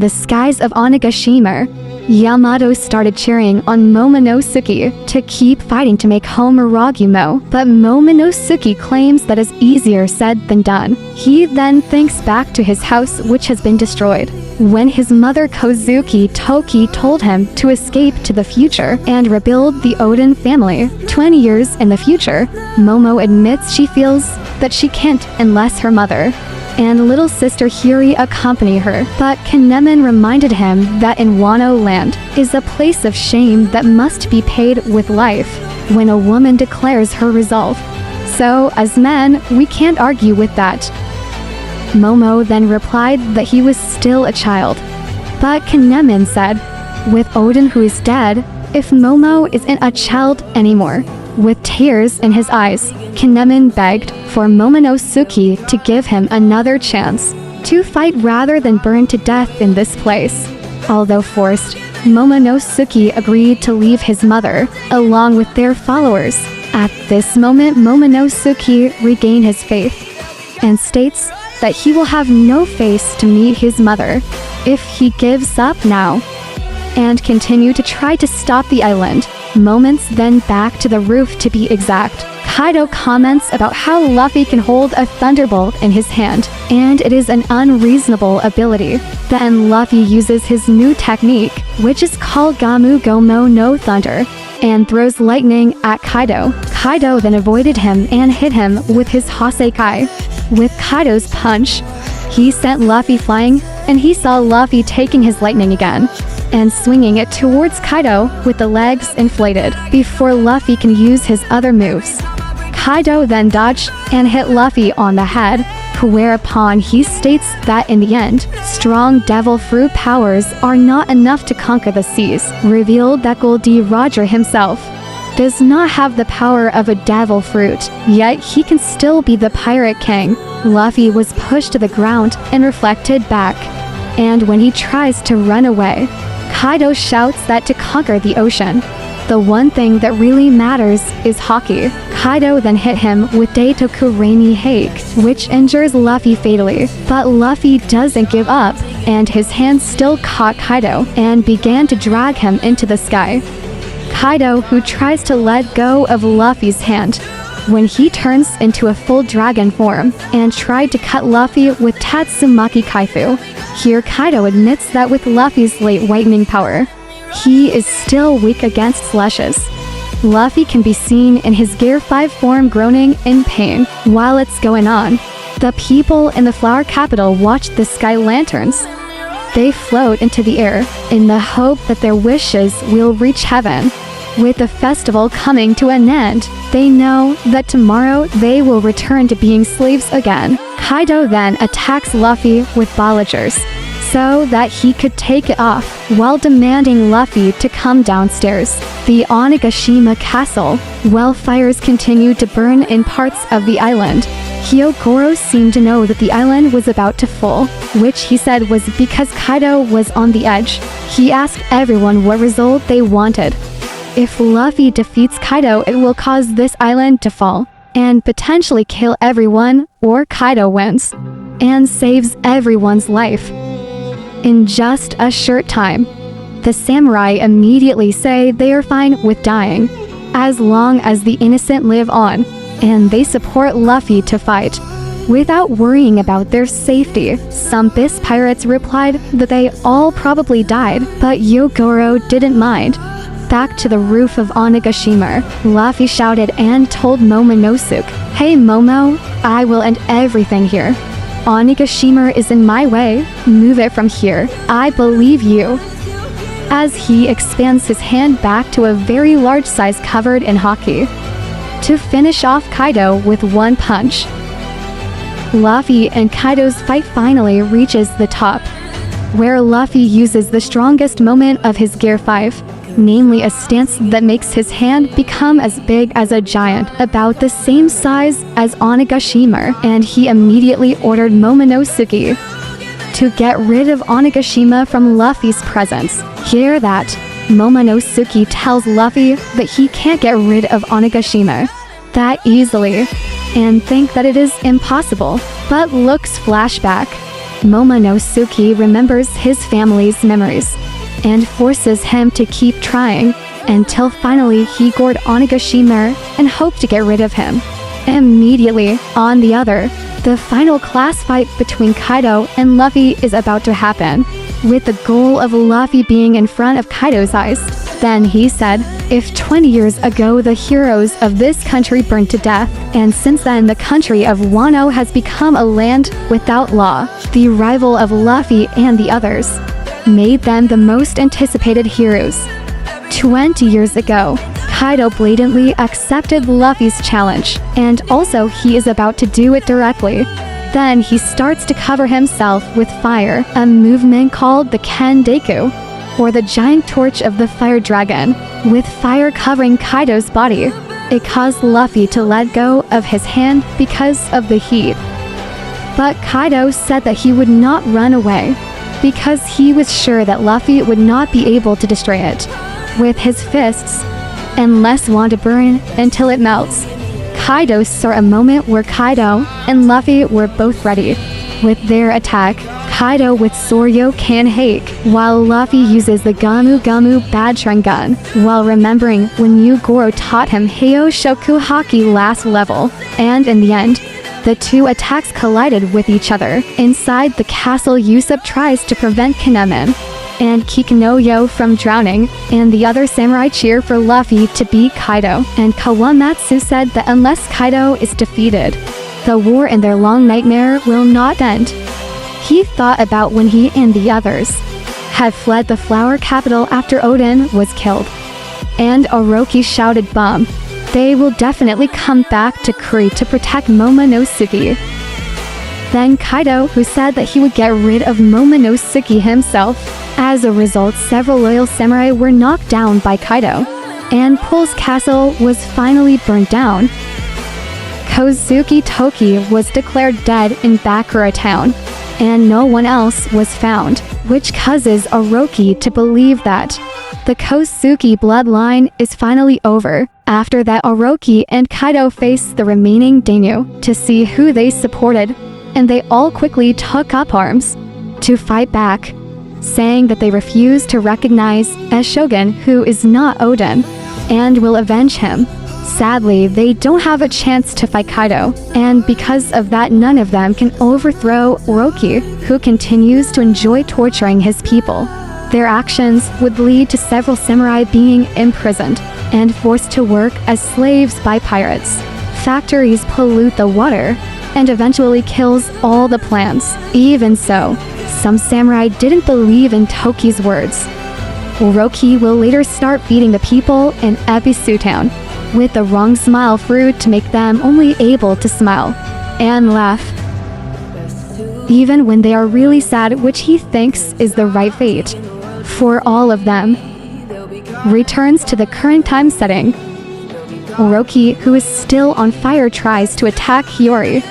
the skies of Onigashima, Yamato started cheering on Momonosuke to keep fighting to make home Ragumo, but Momonosuke claims that is easier said than done. He then thinks back to his house which has been destroyed, when his mother Kozuki Toki told him to escape to the future and rebuild the Odin family. 20 years in the future, Momo admits she feels that she can't unless her mother and little sister Hiri accompany her, but Kinemon reminded him that in Wano land is a place of shame that must be paid with life when a woman declares her resolve. So, as men, we can't argue with that. Momo then replied that he was still a child, but Kinemon said, with Odin who is dead, if Momo isn't a child anymore. With tears in his eyes, Kinemon begged for Momonosuke to give him another chance to fight rather than burn to death in this place. Although forced, Momonosuke agreed to leave his mother, along with their followers. At this moment, Momonosuke regained his faith, and states that he will have no face to meet his mother if he gives up now, and continue to try to stop the island. Moments then back to the roof to be exact. Kaido comments about how Luffy can hold a thunderbolt in his hand, and it is an unreasonable ability. Then Luffy uses his new technique, which is called Gamu Gomo no Thunder, and throws lightning at Kaido. Kaido then avoided him and hit him with his Hasekai. With Kaido's punch, he sent Luffy flying, and he saw Luffy taking his lightning again and swinging it towards Kaido with the legs inflated before Luffy can use his other moves. Kaido then dodged and hit Luffy on the head, whereupon he states that in the end, strong devil fruit powers are not enough to conquer the seas. Revealed that Goldie Roger himself does not have the power of a devil fruit, yet he can still be the pirate king. Luffy was pushed to the ground and reflected back, and when he tries to run away, Kaido shouts that to conquer the ocean, the one thing that really matters is hockey. Kaido then hit him with Daitoku Rainy Hake, which injures Luffy fatally, but Luffy doesn't give up, and his hand still caught Kaido and began to drag him into the sky. Kaido, who tries to let go of Luffy's hand, when he turns into a full dragon form and tried to cut Luffy with Tatsumaki Kaifu. Here Kaido admits that with Luffy's late whitening power, he is still weak against slushes. Luffy can be seen in his Gear 5 form groaning in pain while it's going on. The people in the flower capital watch the sky lanterns. They float into the air in the hope that their wishes will reach heaven. With the festival coming to an end, they know that tomorrow they will return to being slaves again. Kaido then attacks Luffy with Bolligers, so that he could take it off, while demanding Luffy to come downstairs. The Onigashima castle, while fires continued to burn in parts of the island. Hyokoro seemed to know that the island was about to fall, which he said was because Kaido was on the edge. He asked everyone what result they wanted. If Luffy defeats Kaido, it will cause this island to fall, and potentially kill everyone, or Kaido wins, and saves everyone's life. In just a short time, the samurai immediately say they are fine with dying, as long as the innocent live on, and they support Luffy to fight, without worrying about their safety. Some Bis pirates replied that they all probably died, but Yogoro didn't mind. Back to the roof of Onigashima, Luffy shouted and told Momonosuke, "Hey Momo, I will end everything here. Onigashima is in my way, move it from here, I believe you." As he expands his hand back to a very large size covered in hockey, to finish off Kaido with one punch. Luffy and Kaido's fight finally reaches the top, where Luffy uses the strongest moment of his Gear 5, namely a stance that makes his hand become as big as a giant, about the same size as Onigashima, and he immediately ordered Momonosuke to get rid of Onigashima from Luffy's presence. Hear that, Momonosuke tells Luffy that he can't get rid of Onigashima that easily, and think that it is impossible, but looks flashback. Momonosuke remembers his family's memories and forces him to keep trying until finally he gored Onigashima and hoped to get rid of him. Immediately, on the other, the final class fight between Kaido and Luffy is about to happen, with the goal of Luffy being in front of Kaido's eyes. Then he said, if 20 years ago the heroes of this country burned to death, and since then the country of Wano has become a land without law, the arrival of Luffy and the others made them the most anticipated heroes. 20 years ago, Kaido blatantly accepted Luffy's challenge, and also he is about to do it directly. Then he starts to cover himself with fire, a movement called the Kendeku, or the giant torch of the fire dragon, with fire covering Kaido's body. It caused Luffy to let go of his hand because of the heat. But Kaido said that he would not run away, because he was sure that Luffy would not be able to destroy it with his fists, unless want to burn until it melts. Kaido saw a moment where Kaido and Luffy were both ready with their attack. Kaido with Soryo can hake, while Luffy uses the Gamu Gamu Bad Gun, while remembering when Yugoro taught him Heio Shoku Haki last level, and in the end, the two attacks collided with each other. Inside the castle, Usopp tries to prevent Kinemon and Kikinoyo from drowning, and the other samurai cheer for Luffy to beat Kaido, and Kawamatsu said that unless Kaido is defeated, the war in their long nightmare will not end. He thought about when he and the others had fled the flower capital after Oden was killed, and Orochi shouted bomb. They will definitely come back to Kuri to protect Momonosuke. Then Kaido, who said that he would get rid of Momonosuke himself. As a result, several loyal samurai were knocked down by Kaido, and Pool's castle was finally burned down. Kozuki Toki was declared dead in Bakura town, and no one else was found, which causes Orochi to believe that the Kozuki bloodline is finally over. After that, Orochi and Kaido faced the remaining daimyo to see who they supported, and they all quickly took up arms to fight back, saying that they refuse to recognize a shogun who is not Oden, and will avenge him. Sadly, they don't have a chance to fight Kaido, and because of that none of them can overthrow Orochi, who continues to enjoy torturing his people. Their actions would lead to several samurai being imprisoned and forced to work as slaves by pirates. Factories pollute the water, and eventually kills all the plants. Even so, some samurai didn't believe in Toki's words. Orochi will later start beating the people in Ebisu Town with the wrong smile fruit to make them only able to smile and laugh, even when they are really sad, which he thinks is the right fate for all of them. Returns to the current time setting. Orochi, who is still on fire, tries to attack Hiyori,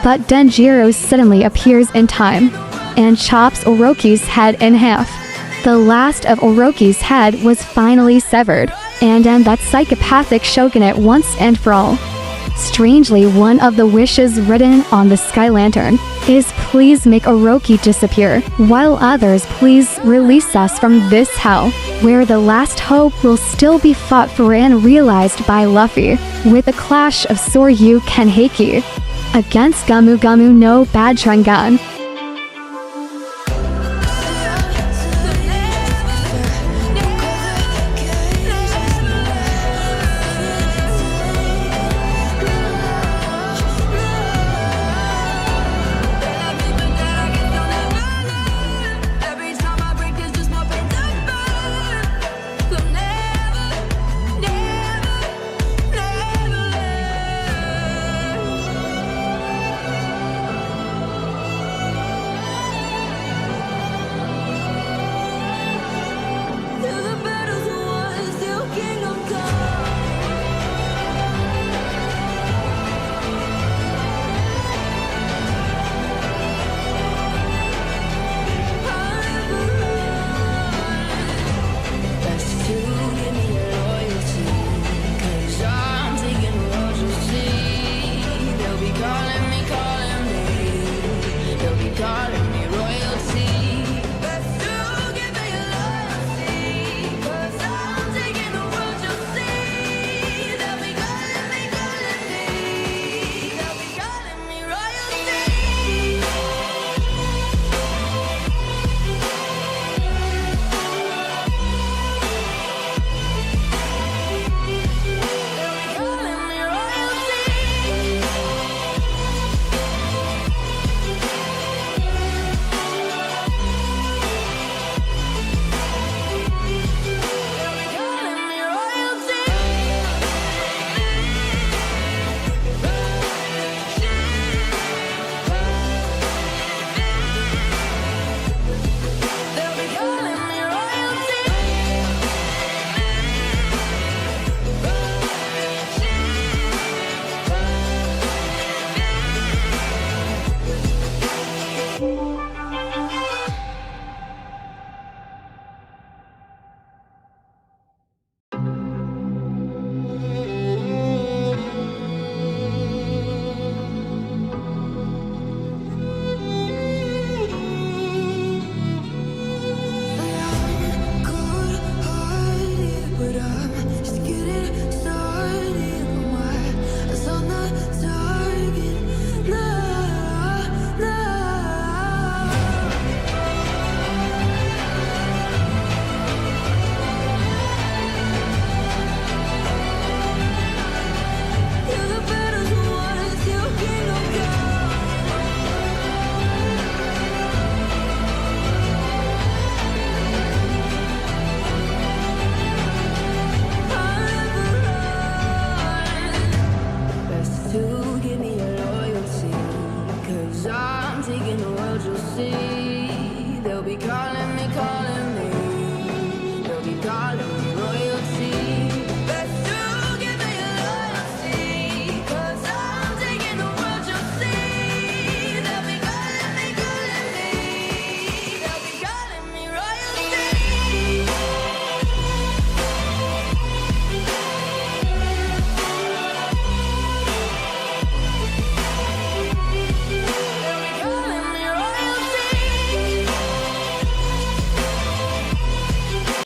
but Denjiro suddenly appears in time and chops Orochi's head in half. The last of Orochi's head was finally severed, and end that psychopathic shogunate once and for all. Strangely, one of the wishes written on the Sky Lantern is please make Orochi disappear, while others please release us from this hell, where the last hope will still be fought for and realized by Luffy, with a clash of Soryu Kenheiki against Gamu Gamu no Bad Gun.